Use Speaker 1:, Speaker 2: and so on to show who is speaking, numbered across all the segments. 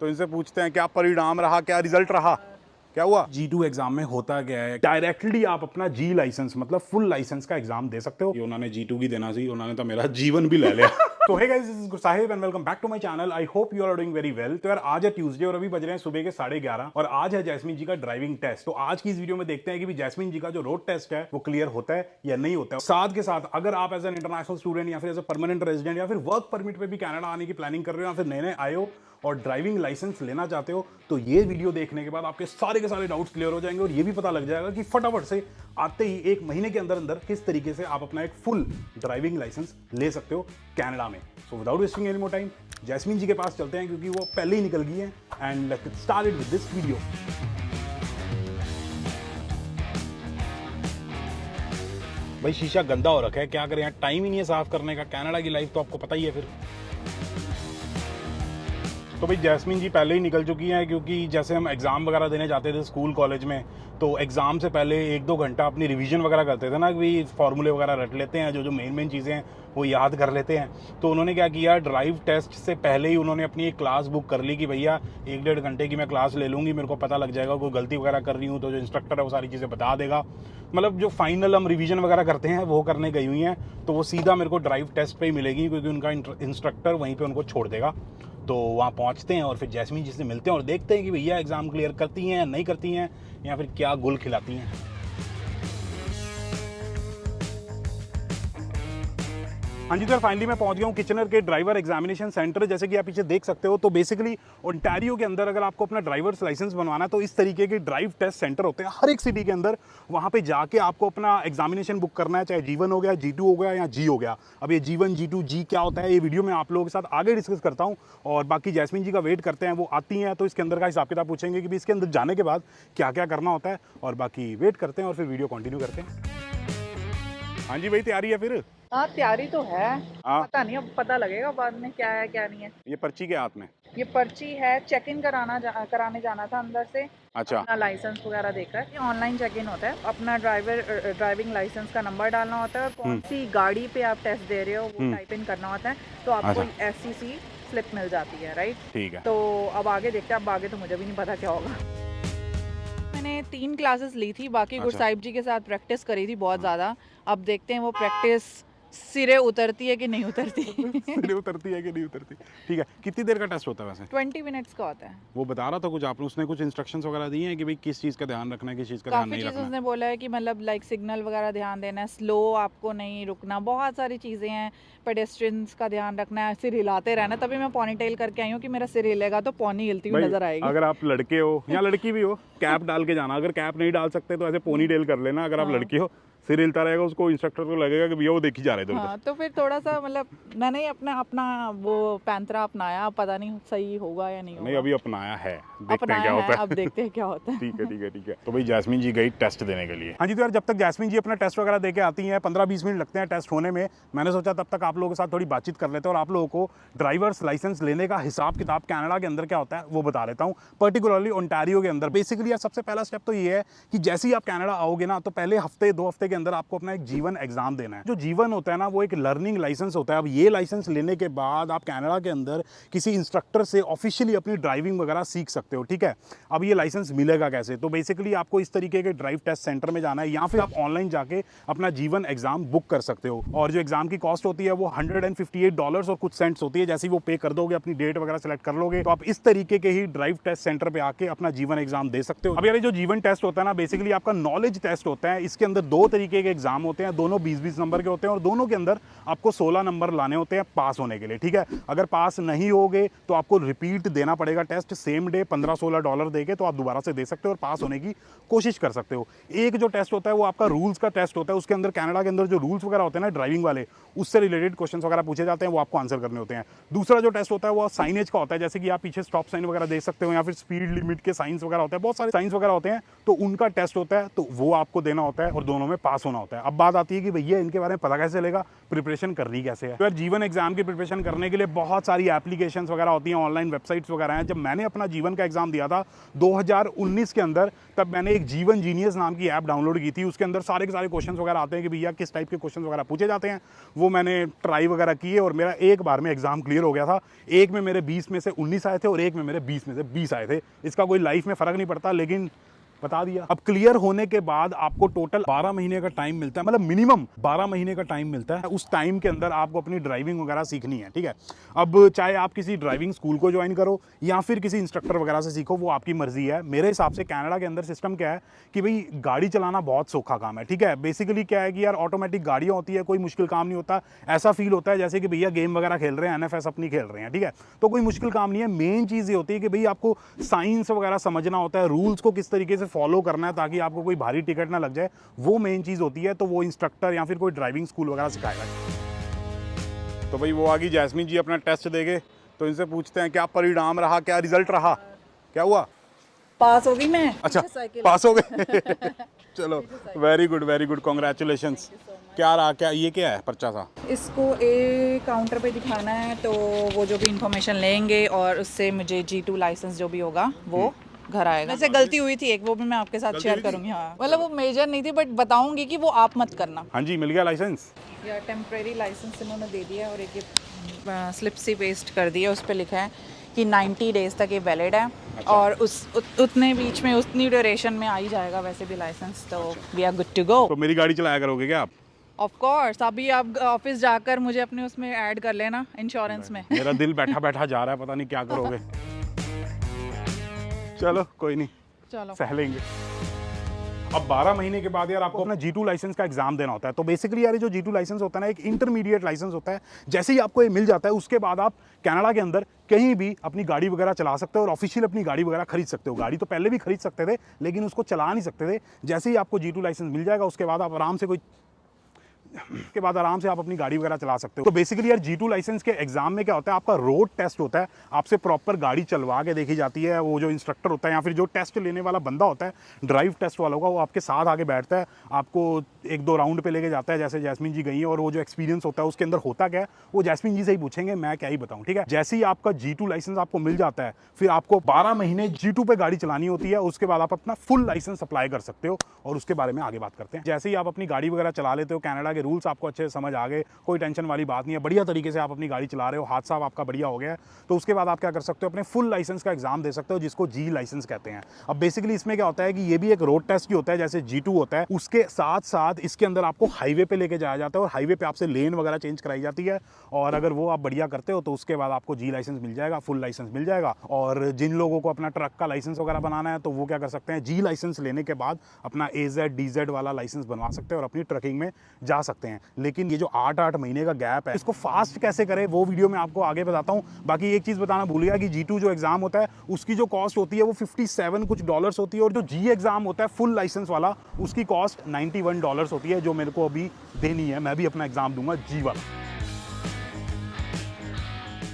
Speaker 1: तो इनसे पूछते हैं क्या परिणाम रहा, क्या रिजल्ट रहा, क्या हुआ। G2 एग्जाम में होता क्या है, डायरेक्टली आप अपना G लाइसेंस मतलब फुल लाइसेंस का एग्जाम दे सकते हो। ये उन्होंने G2 की देना सी, उन्होंने तो मेरा जीवन भी ले लिया। तो hey guys, this is Sahib and welcome back to my channel. I hope you are doing very well. तो यार आज है ट्यूसडे और अभी बज रहे हैं सुबह के 11:30 और आज है जैस्मिन जी का ड्राइविंग टेस्ट। तो आज की इस वीडियो में देखते हैं कि जैस्मिन जी का जो रोड टेस्ट है वो क्लियर होता है या नहीं होता है। साथ के साथ अगर आप एज एन इंटरनेशनल स्टूडेंट या फिर एज ए परमानेंट रेजिडेंट या फिर वर्क परमिट पे भी कनाडा आने की प्लानिंग कर रहे हो या फिर नए नए आए हो और ड्राइविंग लाइसेंस लेना चाहते हो, तो ये वीडियो देखने के बाद आपके सारे के सारे डाउट्स क्लियर हो जाएंगे और ये भी पता लग जाएगा कि फटाफट से आते ही एक महीने के अंदर अंदर किस तरीके से आप अपना एक फुल ड्राइविंग लाइसेंस ले सकते हो कनाडा में। So without wasting any more time Jasmine ji के पास चलते हैं क्योंकि वो पहले ही निकल गई है and let's start with this video. भाई शीशा गंदा हो रखा है, क्या करें यार, टाइम ही नहीं है साफ करने का। कनाडा की लाइफ तो आपको पता ही है फिर। तो भाई जैस्मिन जी पहले ही निकल चुकी हैं क्योंकि जैसे हम एग्ज़ाम वगैरह देने जाते थे स्कूल कॉलेज में, तो एग्ज़ाम से पहले 1-2 घंटा अपनी रिवीजन वगैरह करते थे ना, कि फार्मूले वगैरह रट लेते हैं, जो मेन चीज़ें हैं वो याद कर लेते हैं। तो उन्होंने क्या किया, ड्राइव टेस्ट से पहले ही उन्होंने अपनी एक क्लास बुक कर ली कि भैया 1-1.5 घंटे की मैं क्लास ले लूँगी, मेरे को पता लग जाएगा कोई गलती वगैरह कर रही हूँ तो जो इंस्ट्रक्टर है वो सारी चीज़ें बता देगा। मतलब जो फाइनल हम रिवीजन वगैरह करते हैं वो करने गई हुई हैं, तो वो सीधा मेरे को ड्राइव टेस्ट पे ही मिलेगी क्योंकि उनका इंस्ट्रक्टर वहीं पे उनको छोड़ देगा। तो वहाँ पहुँचते हैं और फिर जैस्मिन जी से मिलते हैं और देखते हैं कि भैया एग्ज़ाम क्लियर करती हैं नहीं करती हैं या फिर क्या गुल खिलाती हैं। हाँ जी, तो फाइनली मैं पहुंच गया हूँ किचनर के ड्राइवर एग्जामिनेशन सेंटर। जैसे कि आप पीछे देख सकते हो, तो बेसिकली ओंटारियो के अंदर अगर आपको अपना ड्राइवर्स लाइसेंस बनवाना है तो इस तरीके के ड्राइव टेस्ट सेंटर होते हैं हर एक सिटी के अंदर। वहाँ पे जाके आपको अपना एग्जामिनेशन बुक करना है, चाहे G1 हो गया, G2 हो गया या G हो गया। अब ये G1 G2 G क्या होता है ये वीडियो में आप लोगों के साथ आगे डिस्कस करता हूँ और बाकी जैस्मिन जी का वेट करते हैं, वो आती हैं तो इसके अंदर का हिसाब किताब पूछेंगे कि इसके अंदर जाने के बाद क्या क्या करना होता है और बाकी वेट करते हैं और फिर वीडियो कंटिन्यू करते हैं। हाँ जी भाई, तैयारी है फिर?
Speaker 2: हाँ, तैयारी तो है।
Speaker 1: हाँ।
Speaker 2: पता नहीं, अब पता लगेगा बाद में क्या है क्या नहीं है।
Speaker 1: ये पर्ची के हाथ में?
Speaker 2: ये पर्ची है, चेक इन कराने जाना था अंदर से।
Speaker 1: अच्छा।
Speaker 2: अपना लाइसेंस वगैरह देकर ये ऑनलाइन चेक इन होता है। अपना ड्राइविंग लाइसेंस का नंबर डालना होता है और कौन सी गाड़ी पे आप टेस्ट दे रहे हो वो टाइप इन करना होता है, तो आपको
Speaker 1: अच्छा।
Speaker 2: SCC स्लिप मिल जाती है, राइट।
Speaker 1: ठीक है।
Speaker 2: तो अब आगे देखते हैं, अब आगे तो मुझे भी नहीं पता क्या होगा। मैंने 3 क्लासेस ली थी, बाकी
Speaker 1: अच्छा।
Speaker 2: गुरसाहिब जी के साथ प्रैक्टिस करी थी बहुत ज़्यादा। अब देखते हैं वो प्रैक्टिस सिरे उतरती है कि नहीं उतरती।
Speaker 1: सिरे उतरती है कि नहीं उतरती। ठीक है, कितनी देर का टेस्ट होता है वैसे?
Speaker 2: 20 मिनट्स का होता है।
Speaker 1: वो बता रहा था कुछ आपने, उसने कुछ इंस्ट्रक्शंस वगैरह दिए हैं कि भाई किस चीज़ का ध्यान रखना है, किस चीज़ का ध्यान
Speaker 2: काफ़ी
Speaker 1: नहीं
Speaker 2: चीज़
Speaker 1: रखना है?
Speaker 2: उसने बोला है कि मतलब लाइक सिग्नल वगैरह ध्यान देना है, स्लो आपको नहीं रुकना, बहुत सारी चीज़ें हैं। पेडेस्ट्रियंस का ध्यान रखना है, सिर हिलाते रहना। तभी मैं पोनी टेल करके आई हूँ कि मेरा सिर हिलेगा तो पोनी हिलती हुई
Speaker 1: भाई
Speaker 2: नजर आएगी।
Speaker 1: अगर आप लड़के हो या लड़की भी हो, कैप डाल के जाना। अगर कैप नहीं डाल सकते तो ऐसे पोनी टेल कर लेना। अगर आप
Speaker 2: हाँ।
Speaker 1: लड़की हो, सिर हिलता रहेगा, उसको इंस्ट्रक्टर को लगेगा कि भैया वो देखी जा रहे थे
Speaker 2: हाँ,
Speaker 1: उधर।
Speaker 2: तो फिर थोड़ा सा मतलब मैंने ही अपना अपना वो पैंतरा अपनाया, पता नहीं सही होगा या नहीं
Speaker 1: नहीं,
Speaker 2: होगा।
Speaker 1: अभी अपनाया है, देखते हैं
Speaker 2: अपनाया
Speaker 1: क्या
Speaker 2: है,
Speaker 1: होता है।
Speaker 2: अब देखते हैं क्या होता है।
Speaker 1: ठीक है ठीक है ठीक है। तो भाई जैस्मिन जी गई टेस्ट देने के लिए। हाँ जी, तो यार जब तक जैस्मिन जी अपना टेस्ट वगैरह दे के आती हैं 15-20 मिनट लगते हैं टेस्ट होने में। मैंने सोचा तब तक आप लोगों के साथ थोड़ी बातचीत कर लेते हैं और आप लोगों को ड्राइवर्स लाइसेंस लेने का हिसाब किताब कनाडा के अंदर क्या होता है वो बता देता हूँ, पर्टिकुलरली ओंटारियो के अंदर। बेसिकली यार सबसे पहला स्टेप तो ये है कि जैसे ही आप कनाडा आओगे ना, तो पहले हफ्ते 2 हफ्ते के अंदर आपको अपना एक G1 एग्जाम देना है। जो G1 होता है ना, वो एक लर्निंग लाइसेंस होता है। अब ये लाइसेंस लेने के बाद आप कनाडा के अंदर किसी इंस्ट्रक्टर से ऑफिशियली अपनी ड्राइविंग वगैरह सीख सकते हो, ठीक है। अब ये लाइसेंस मिलेगा कैसे? तो बेसिकली आपको इस तरीके के ड्राइव टेस्ट सेंटर में जाना है या फिर आप ऑनलाइन जाके अपना G1 एग्जाम बुक कर सकते हो। और जो एग्जाम की कॉस्ट होती है वो $158 और कुछ सेंट्स होती है। जैसे ही वो पे कर दोगे, अपनी डेट वगैरह सेलेक्ट कर लोगे, तो आप इस तरीके के ही ड्राइव टेस्ट सेंटर पे आके अपना G1 एग्जाम दे सकते हो। अब यार जो G1 टेस्ट होता है ना, बेसिकली आपका नॉलेज टेस्ट होता है। इसके अंदर 2 तरीके के एग्जाम होते हैं, दोनों 20-20 नंबर के होते हैं और दोनों के अंदर आपको 16 नंबर लाने होते हैं पास होने के लिए, ठीक है। अगर पास नहीं होगे तो आपको रिपीट देना पड़ेगा टेस्ट, सेम डे $15-16 देके, तो आप दोबारा से दे सकते हो और पास होने की कोशिश कर सकते हो। एक जो टेस्ट होता है वो आपका रूल्स का टेस्ट होता है। उसके अंदर कनाडा के अंदर जो रूल्स वगैरह होते हैं ना ड्राइविंग वाले, उससे रिलेटेड क्वेश्चंस वगैरह पूछे जाते हैं, वो आपको आंसर करने होते हैं। दूसरा जो टेस्ट होता है वो साइनेज का होता है, जैसे कि आप पीछे स्टॉप साइन वगैरह देख सकते हो या फिर स्पीड लिमिट के साइंस वगैरह होते हैं, बहुत सारे साइंस वगैरह होते हैं, तो उनका टेस्ट होता है, तो वो आपको देना होता है और दोनों में पास होना होता है। अब बात आती है कि भैया इनके बारे में पता कैसे चलेगा, प्रिपरेशन करनी कैसे है। तो यार जीवन एग्जाम की प्रिपरेशन करने के लिए बहुत सारी एप्लीकेशंस वगैरह होती हैं, ऑनलाइन वेबसाइट्स वगैरह हैं। जब मैंने अपना जीवन का एग्जाम दिया था 2019 के अंदर, तब मैंने एक जीवन जीनियस नाम की ऐप डाउनलोड की थी। उसके अंदर सारे के सारे क्वेश्चन वगैरह आते हैं कि भैया किस टाइप के क्वेश्चन वगैरह पूछे जाते हैं। वो मैंने ट्राई वगैरह किए और मेरा एक बार में एग्जाम क्लियर हो गया था। एक में मेरे 20 में से 19 आए थे और एक में मेरे 20 में से 20 आए थे। इसका कोई लाइफ में फ़र्क नहीं पड़ता, लेकिन बता दिया। अब क्लियर होने के बाद आपको टोटल 12 महीने का टाइम मिलता है, मतलब मिनिमम 12 महीने का टाइम मिलता है। उस टाइम के अंदर आपको अपनी ड्राइविंग वगैरह सीखनी है, ठीक है। अब चाहे आप किसी ड्राइविंग स्कूल को ज्वाइन करो या फिर किसी इंस्ट्रक्टर वगैरह से सीखो, वो आपकी मर्जी है। मेरे हिसाब से कनाडा के अंदर सिस्टम क्या है कि भाई गाड़ी चलाना बहुत सौखा काम है, ठीक है। बेसिकली क्या है कि यार ऑटोमेटिक गाड़ियाँ होती है, कोई मुश्किल काम नहीं होता। ऐसा फील होता है जैसे कि भैया गेम वगैरह खेल रहे हैं, NFS अपनी खेल रहे हैं, ठीक है। तो कोई मुश्किल काम नहीं है। मेन चीज़ ये होती है कि भाई आपको साइंस वगैरह समझना होता है, रूल्स को किस तरीके से फॉलो करना है ताकि आपको कोई भारी टिकट ना लग जाए, वो मेन चीज़ होती है। तो वो इंस्ट्रक्टर या फिर कोई ड्राइविंग स्कूल वगैरह सिखाएगा। तो भाई वो आ गई जैस्मीन जी अपना टेस्ट देके, तो इनसे पूछते हैं क्या परिणाम रहा, क्या रिजल्ट रहा, क्या हुआ।
Speaker 2: पास हो गई मैं।
Speaker 1: अच्छा पास हो गए चलो वेरी गुड, कॉन्ग्रेचुलेशंस। क्या रहा, क्या ये क्या है पर्चा सा।
Speaker 2: इसको ए काउंटर पे दिखाना है, तो वो जो भी इंफॉर्मेशन लेंगे और उससे मुझे G2 लाइसेंस जो भी होगा वो घर आएगा। वैसे गलती हुई थी एक, वो भी मैं आपके साथ शेयर करूंगी। हाँ मतलब वो मेजर नहीं थी, बट बताऊंगी कि वो आप मत करना।
Speaker 1: हाँ जी, मिल गया लाइसेंस।
Speaker 2: या टेम्प्रेरी लाइसेंस इन्होंने दे दिया है और एक ये स्लिप सी पेस्ट कर दी है, उस पर लिखा है कि 90 डेज तक ये वैलिड है। और उतने बीच में उतनी ड्यूरेशन में आ ही जाएगा वैसे भी लाइसेंस, तो we are good to go.
Speaker 1: तो मेरी गाड़ी चलाया करोगे क्या आप?
Speaker 2: ऑफ कोर्स, अभी आप ऑफिस जाकर मुझे अपने उसमें ऐड कर लेना इंश्योरेंस में।
Speaker 1: मेरा दिल बैठा बैठा जा रहा है, पता नहीं क्या करोगे। चलो कोई नहीं,
Speaker 2: चलो
Speaker 1: सह लेंगे। अब 12 महीने के बाद यार आपको अपना G2 लाइसेंस का एग्जाम देना होता है। तो बेसिकली यार ये जो G2 लाइसेंस होता है ना, एक इंटरमीडिएट लाइसेंस होता है। जैसे ही आपको ये मिल जाता है, उसके बाद आप कनाडा के अंदर कहीं भी अपनी गाड़ी वगैरह चला सकते हो और ऑफिशियल अपनी गाड़ी वगैरह खरीद सकते हो। गाड़ी तो पहले भी खरीद सकते थे, लेकिन उसको चला नहीं सकते थे। जैसे ही आपको G2 लाइसेंस मिल जाएगा, उसके बाद आप आराम से आप अपनी गाड़ी वगैरह चला सकते हो। तो बेसिकली यार G2 लाइसेंस के एग्जाम में क्या होता है, आपका रोड टेस्ट होता है। आपसे प्रॉपर गाड़ी चलवा के देखी जाती है। वो जो इंस्ट्रक्टर होता है या फिर जो टेस्ट लेने वाला बंदा होता है, ड्राइव टेस्ट वालों का, वो आपके साथ आगे बैठता है, आपको 1-2 राउंड पे लेके जाता है, जैसे जैस्मीन जी गई है। और वो जो एक्सपीरियंस होता है उसके अंदर होता क्या है, वो जैस्मीन जी से ही पूछेंगे, मैं क्या ही बताऊँ, ठीक है। जैसे ही आपका G2 लाइसेंस आपको मिल जाता है, फिर आपको 12 महीने G2 पे गाड़ी चलानी होती है। उसके बाद आप अपना फुल लाइसेंस अप्लाई कर सकते हो और उसके बारे में आगे बात करते हैं। जैसे ही आप अपनी गाड़ी वगैरह चला लेते हो, कनाडा के रूल्स आपको अच्छे समझ आ गए, कोई टेंशन वाली बात नहीं है, बढ़िया तरीके से आप अपनी गाड़ी चला रहे हो, हादसा आपका बढ़िया हो गया है, तो उसके बाद आप क्या कर सकते हो, अपने फुल लाइसेंस का एग्जाम दे सकते हो, जिसको G लाइसेंस कहते हैं। अब बेसिकली इसमें क्या होता है कि ये भी एक रोड टेस्ट ही होता है जैसे G2 होता है। उसके साथ साथ इसके अंदर आपको हाईवे पे लेके जाया जाता है और हाईवे पे आपसे लेन वगैरह चेंज कराई जाती है। और अगर वो आप बढ़िया करते हो तो उसके बाद आपको G लाइसेंस मिल जाएगा, फुल लाइसेंस मिल जाएगा। और जिन लोगों को अपना ट्रक का लाइसेंस वगैरह बनाना है, तो वो क्या कर सकते हैं, G लाइसेंस लेने के बाद अपना AZ DZ वाला लाइसेंस बनवा सकते हैं और अपनी ट्रकिंग में जा सकते हैं। लेकिन ये जो 8-8 महीने का गैप है, इसको फास्ट कैसे करें वो वीडियो में आपको आगे बताता हूँ। बाकी एक चीज़ बताना भूल गया कि G2 जो एग्जाम होता है उसकी जो कॉस्ट होती है वो 57 कुछ डॉलर्स होती है, और जो G एग्जाम होता है फुल लाइसेंस वाला, उसकी कॉस्ट 91 डॉलर्स होती है, जो मेरे को अभी देनी है। मैं भी अपना एग्जाम दूंगा G वाला।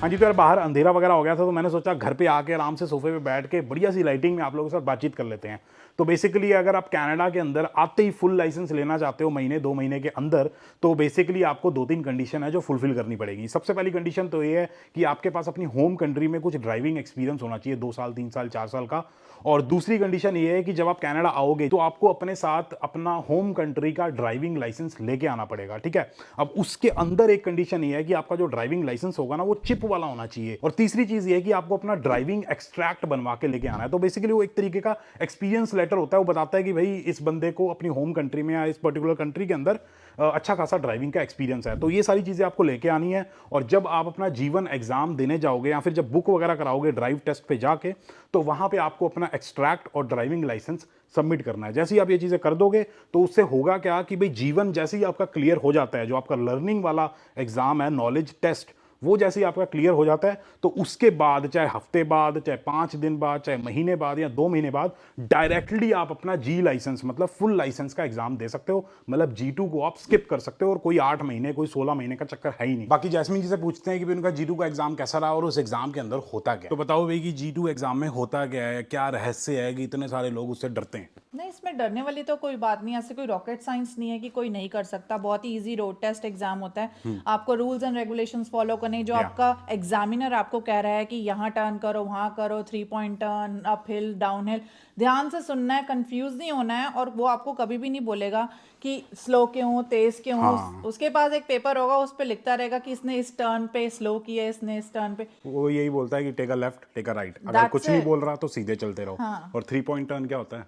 Speaker 1: हाँ जी, तो यार बाहर अंधेरा वगैरह हो गया था, तो मैंने सोचा घर पे आके आराम से सोफे पे बैठ के बढ़िया सी लाइटिंग में आप लोगों के साथ बातचीत कर लेते हैं। तो बेसिकली अगर आप कनाडा के अंदर आते ही फुल लाइसेंस लेना चाहते हो महीने 2 महीने के अंदर, तो बेसिकली आपको 2-3 कंडीशन है जो फुलफिल करनी पड़ेगी। सबसे पहली कंडीशन तो ये है कि आपके पास अपनी होम कंट्री में कुछ ड्राइविंग एक्सपीरियंस होना चाहिए, 2 साल 3 साल 4 साल का। और दूसरी कंडीशन ये है कि जब आप कनाडा आओगे तो आपको अपने साथ अपना होम कंट्री का ड्राइविंग लाइसेंस लेके आना पड़ेगा, ठीक है। अब उसके अंदर एक कंडीशन ये है कि आपका जो ड्राइविंग लाइसेंस होगा ना, वो चिप वाला होना चाहिए। और तीसरी चीज ये है कि आपको अपना ड्राइविंग एक्सट्रैक्ट बनवा के लेके आना है। तो बेसिकली वो एक तरीके का एक्सपीरियंस लेटर होता है, वो बताता है कि भाई इस बंदे को अपनी होम कंट्री में या इस पर्टिकुलर कंट्री के अंदर अच्छा खासा ड्राइविंग का एक्सपीरियंस है। तो ये सारी चीज़ें आपको लेके आनी है। और जब आप अपना जीवन एग्जाम देने जाओगे या फिर जब बुक वगैरह कराओगे ड्राइव टेस्ट पे जाके, तो वहाँ पे आपको अपना एक्सट्रैक्ट और ड्राइविंग लाइसेंस सबमिट करना है। जैसे ही आप ये चीज़ें कर दोगे तो उससे होगा क्या कि भाई जीवन जैसे ही आपका क्लियर हो जाता है, जो आपका लर्निंग वाला एग्जाम है, नॉलेज टेस्ट, वो जैसे ही आपका क्लियर हो जाता है तो उसके बाद चाहे हफ्ते बाद, चाहे 5 दिन बाद, चाहे महीने बाद या 2 महीने बाद डायरेक्टली आप अपना जी लाइसेंस मतलब फुल लाइसेंस का एग्जाम दे सकते हो। मतलब G2 को आप स्किप कर सकते हो और कोई 8 महीने कोई 16 महीने का चक्कर है ही नहीं। बाकी जैस्मिन जी से पूछते हैं कि उनका G2 का एग्जाम कैसा रहा और उस एग्जाम के अंदर होता क्या। तो बताओ भाई कि G2 एग्जाम में होता क्या है, क्या रहस्य है कि इतने सारे लोग उससे डरते हैं।
Speaker 2: नहीं, इसमें डरने वाली तो कोई बात नहीं, ऐसे कोई रॉकेट साइंस नहीं है कि कोई नहीं कर सकता। बहुत ही इजी रोड टेस्ट एग्जाम होता है। आपको रूल्स एंड रेगुलेशंस फॉलो करने, जो आपका एग्जामिनर आपको कह रहा है कि यहाँ टर्न करो, वहाँ करो, 3 point turn, up hill, down hill, ध्यान से सुनना है, कंफ्यूज नहीं होना है। और वो आपको कभी भी नहीं बोलेगा कि स्लो क्यों, तेज क्यों। उसके पास एक पेपर होगा, उस पर लिखता रहेगा कि इसने इस टर्न पे स्लो किया, इसने इस टर्न पे।
Speaker 1: वो यही बोलता है कि take a left, take a right. अगर कुछ नहीं बोल रहा तो सीधे चलते रहो। और 3 पॉइंट टर्न क्या होता है?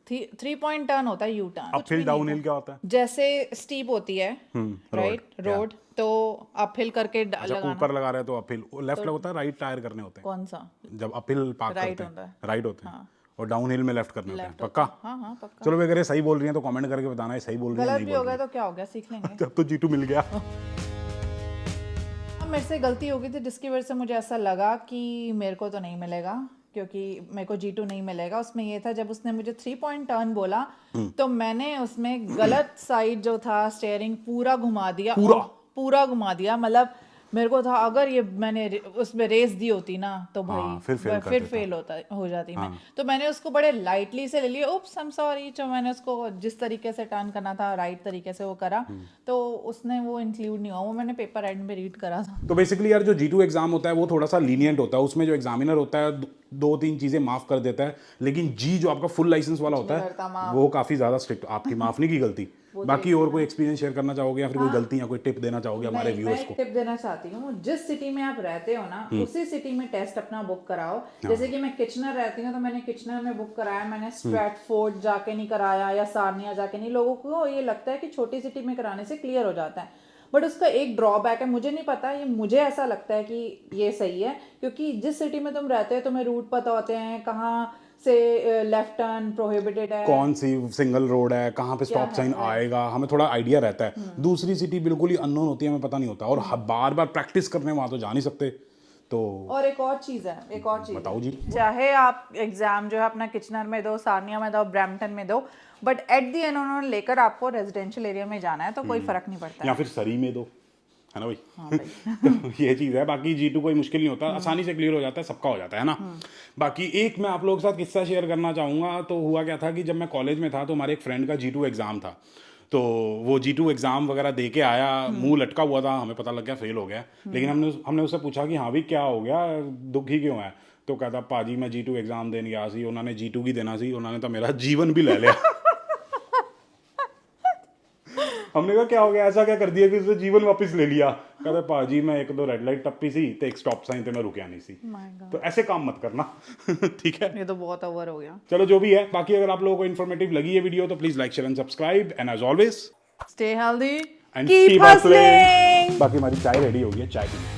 Speaker 2: 3 पॉइंट टर्न होता है U turn.
Speaker 1: Up hill down hill क्या होता है?
Speaker 2: जैसे स्टीप होती है राइट रोड, तो अप हिल करके लगाना।
Speaker 1: ऊपर लगा रहे हैं तो अप हिल, लेफ्ट होता है, राइट टायर करने होते हैं।
Speaker 2: कौन सा?
Speaker 1: जब अप हिल पार्क
Speaker 2: राइट
Speaker 1: करते
Speaker 2: होता है,
Speaker 1: हैं राइट होते हैं और डाउन हिल में लेफ्ट करने होते हैं। पक्का?
Speaker 2: हाँ पक्का।
Speaker 1: चलो अगर ये सही बोल रही हैं तो कमेंट करके बताना है सही बोल रही है
Speaker 2: गलत
Speaker 1: नहीं
Speaker 2: भी
Speaker 1: बोल
Speaker 2: हो
Speaker 1: रही
Speaker 2: गया तो क्या हो गया, सीख लेंगे।
Speaker 1: जब तो G2 मिल गया।
Speaker 2: अब मेरे से गलती हो गई थी जिसकी वजह से मुझे ऐसा लगा कि मेरे को तो नहीं मिलेगा, क्योंकि मेरे को G2 नहीं मिलेगा। उसमें ये था, जब उसने मुझे 3 पॉइंट टर्न बोला तो मैंने उसमें गलत साइड जो था स्टीयरिंग पूरा घुमा दिया, पूरा घुमा दिया। मतलब मेरे को था अगर ये मैंने उसमें रेस दी होती ना तो भाई फिर फेल हो जाती मैं। तो मैंने उसको बड़े लाइटली से ले लिया। उप्स, आई एम सॉरी। जो मैंने उसको जिस तरीके से टर्न करना था राइट तरीके से वो करा, तो उसने वो इंक्लूड नहीं हुआ। वो मैंने पेपर एंड में रीड करा था।
Speaker 1: तो बेसिकली यार जो G2 एग्जाम होता है वो थोड़ा सा लीनियंट होता है। उसमें जो एग्जामिनर होता है 2-3 चीजें माफ कर देता है, लेकिन जी जो आपका फुल लाइसेंस वाला होता है वो काफी ज्यादा स्ट्रिक्ट। आपकी माफ नहीं की गलती। बाकी और कोई एक्सपीरियंस शेयर करना चाहोगे या फिर कोई गलती या कोई टिप देना चाहोगे हमारे व्यूअर्स को?
Speaker 2: टिप देना चाहती हूँ, जिस सिटी में आप रहते हो ना उसी सिटी में टेस्ट अपना बुक कराओ। जैसे कि मैं किचनर रहती हूँ तो मैंने किचनर में बुक कराया, मैंने स्ट्रैटफोर्ड जाके नहीं कराया या सारनिया जाके नहीं। लोगों को ये लगता है कि छोटी सिटी में कराने से क्लियर हो जाता है, बट उसका एक ड्रॉबैक है। मुझे नहीं पता, ये मुझे ऐसा लगता है कि ये सही है, क्योंकि जिस सिटी में तुम रहते हो तुम्हें रूट पता होते हैं, कहाँ से लेफ्ट टर्न प्रोहिबिटेड है, कौन सी
Speaker 1: सिंगल रोड है, कहाँ पे स्टॉप साइन आएगा, हमें थोड़ा आइडिया रहता है। दूसरी सिटी बिल्कुल ही अननोन होती है, हमें पता नहीं होता और बार बार प्रैक्टिस करने वहां तो जा नहीं सकते। तो
Speaker 2: और एक और चीज़
Speaker 1: बताओ जी।
Speaker 2: चाहे आप एग्जाम जो है अपना किचनर में दो, सारनिया में दो, ब्रैम्पटन में दो, बट एट दी एंड उन्होंने लेकर आपको रेजिडेंशियल एरिया में जाना है तो कोई फर्क नहीं पड़ता
Speaker 1: या फिर सरी में दो, है ना भाई? हाँ भाई। तो ये चीज़ है। बाकी G2 कोई मुश्किल नहीं होता, आसानी से क्लियर हो जाता है, सबका हो जाता है ना। बाकी एक मैं आप लोगों के साथ किस्सा शेयर करना चाहूँगा। तो हुआ क्या था कि जब मैं कॉलेज में था तो हमारे एक फ्रेंड का G2 एग्ज़ाम था। तो वो G2 एग्ज़ाम वगैरह दे के आया, मुंह लटका हुआ था, हमें पता लग गया फेल हो गया। लेकिन हमने उससे पूछा कि हाँ भाई क्या हो गया, दुखी क्यों है? तो कहता पाजी मैं G2 एग्ज़ाम देने गया सी, उन्होंने G2 की देना सी, उन्होंने तो मेरा जीवन भी ले लिया। हमने कहा क्या हो गया, ऐसा क्या कर दिया कि उसने जीवन वापस ले लिया? कहते पाजी मैं 1-2 रेड लाइट टप्पी सी तो एक स्टॉप साइन पे मैं रुकया नहीं सी। तो ऐसे काम मत करना। ठीक है,
Speaker 2: ये तो बहुत ओवर हो गया।
Speaker 1: चलो जो भी है, बाकी अगर आप लोगों को इन्फॉर्मेटिव लगी है वीडियो तो please like share and subscribe and as always
Speaker 2: stay healthy
Speaker 1: and keep hustling. बाकी हमारी चाय रेडी हो गई है, चाय पीनी।